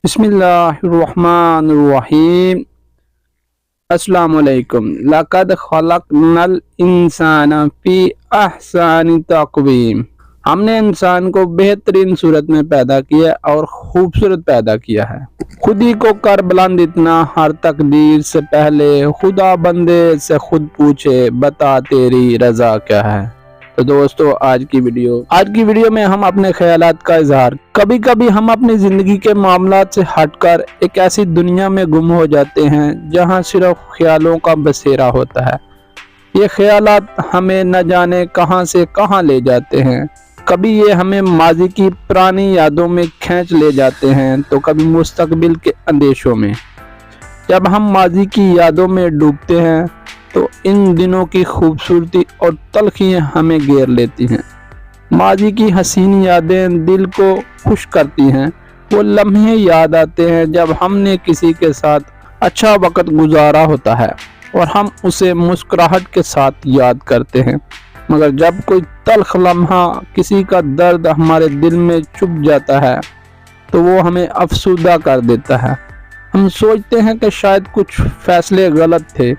بسم اللہ الرحمن الرحیم۔ السلام علیکم۔ لقد خلقنا الانسان فی احسن تقویم۔ ہم نے انسان کو بہترین صورت میں پیدا کیا اور خوبصورت پیدا کیا ہے۔ خودی کو کر بلند اتنا، ہر تقدیر سے پہلے خدا بندے سے خود پوچھے، بتا تیری رضا کیا ہے۔ تو دوستو آج کی ویڈیو میں ہم اپنے خیالات کا اظہار، کبھی کبھی ہم اپنی زندگی کے معاملات سے ہٹ کر ایک ایسی دنیا میں گم ہو جاتے ہیں جہاں صرف خیالوں کا بسیرا ہوتا ہے۔ یہ خیالات ہمیں نہ جانے کہاں سے کہاں لے جاتے ہیں۔ کبھی یہ ہمیں ماضی کی پرانی یادوں میں کھینچ لے جاتے ہیں تو کبھی مستقبل کے اندیشوں میں۔ جب ہم ماضی کی یادوں میں ڈوبتے ہیں تو ان دنوں کی خوبصورتی اور تلخیاں ہمیں گھیر لیتی ہیں۔ ماضی کی حسین یادیں دل کو خوش کرتی ہیں۔ وہ لمحے یاد آتے ہیں جب ہم نے کسی کے ساتھ اچھا وقت گزارا ہوتا ہے اور ہم اسے مسکراہٹ کے ساتھ یاد کرتے ہیں، مگر جب کوئی تلخ لمحہ، کسی کا درد ہمارے دل میں چھپ جاتا ہے تو وہ ہمیں افسردہ کر دیتا ہے۔ ہم سوچتے ہیں کہ شاید کچھ فیصلے غلط تھے،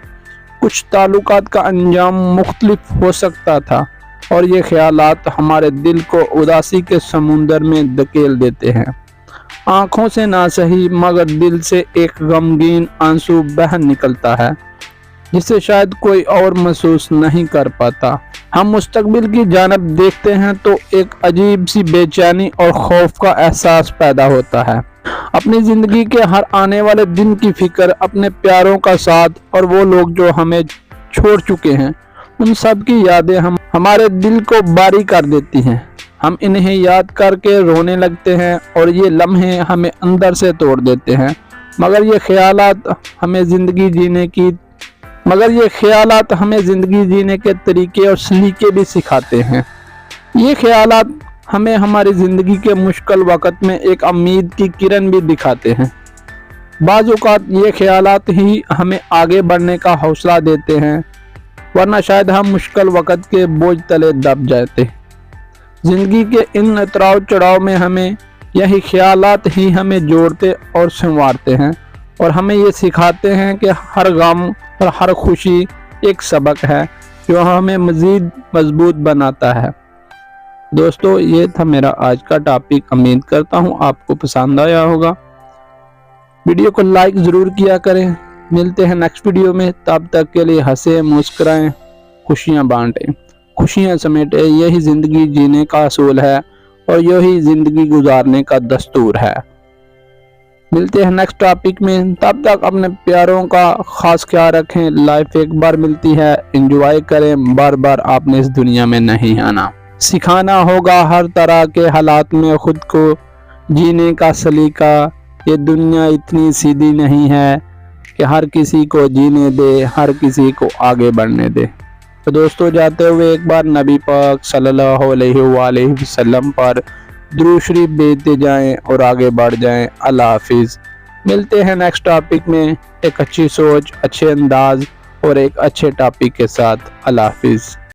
کچھ تعلقات کا انجام مختلف ہو سکتا تھا، اور یہ خیالات ہمارے دل کو اداسی کے سمندر میں دھکیل دیتے ہیں۔ آنکھوں سے نہ سہی مگر دل سے ایک غمگین آنسو بہہ نکلتا ہے جسے شاید کوئی اور محسوس نہیں کر پاتا۔ ہم مستقبل کی جانب دیکھتے ہیں تو ایک عجیب سی بے چینی اور خوف کا احساس پیدا ہوتا ہے۔ اپنی زندگی کے ہر آنے والے دن کی فکر، اپنے پیاروں کا ساتھ اور وہ لوگ جو ہمیں چھوڑ چکے ہیں، ان سب کی یادیں ہمارے دل کو باری کر دیتی ہیں۔ ہم انہیں یاد کر کے رونے لگتے ہیں اور یہ لمحے ہمیں اندر سے توڑ دیتے ہیں، مگر یہ خیالات ہمیں زندگی جینے کے طریقے اور سلیقے بھی سکھاتے ہیں۔ یہ خیالات ہمیں ہماری زندگی کے مشکل وقت میں ایک امید کی کرن بھی دکھاتے ہیں۔ بعض اوقات یہ خیالات ہی ہمیں آگے بڑھنے کا حوصلہ دیتے ہیں، ورنہ شاید ہم مشکل وقت کے بوجھ تلے دب جاتے۔ زندگی کے ان اتراؤ چڑھاؤ میں ہمیں یہی خیالات ہی ہمیں جوڑتے اور سنوارتے ہیں، اور ہمیں یہ سکھاتے ہیں کہ ہر غم اور ہر خوشی ایک سبق ہے جو ہمیں مزید مضبوط بناتا ہے۔ دوستو یہ تھا میرا آج کا ٹاپک۔ امید کرتا ہوں آپ کو پسند آیا ہوگا۔ ویڈیو کو لائک ضرور کیا کریں۔ ملتے ہیں نیکسٹ ویڈیو میں، تب تک کے لیے ہنسیں، مسکرائیں، خوشیاں بانٹیں، خوشیاں سمیٹیں۔ یہی زندگی جینے کا اصول ہے اور یہی زندگی گزارنے کا دستور ہے۔ ملتے ہیں نیکسٹ ٹاپک میں، تب تک اپنے پیاروں کا خاص خیال رکھیں۔ لائف ایک بار ملتی ہے، انجوائے کریں، بار بار آپ نے اس دنیا میں نہیں آنا۔ سکھانا ہوگا ہر طرح کے حالات میں خود کو جینے کا سلیقہ۔ یہ دنیا اتنی سیدھی نہیں ہے کہ ہر کسی کو جینے دے، ہر کسی کو آگے بڑھنے دے۔ تو دوستو جاتے ہوئے ایک بار نبی پاک صلی اللہ علیہ وآلہ وسلم پر درود شریف بھیجتے جائیں اور آگے بڑھ جائیں۔ اللہ حافظ۔ ملتے ہیں نیکسٹ ٹاپک میں ایک اچھی سوچ، اچھے انداز اور ایک اچھے ٹاپک کے ساتھ۔ اللہ حافظ۔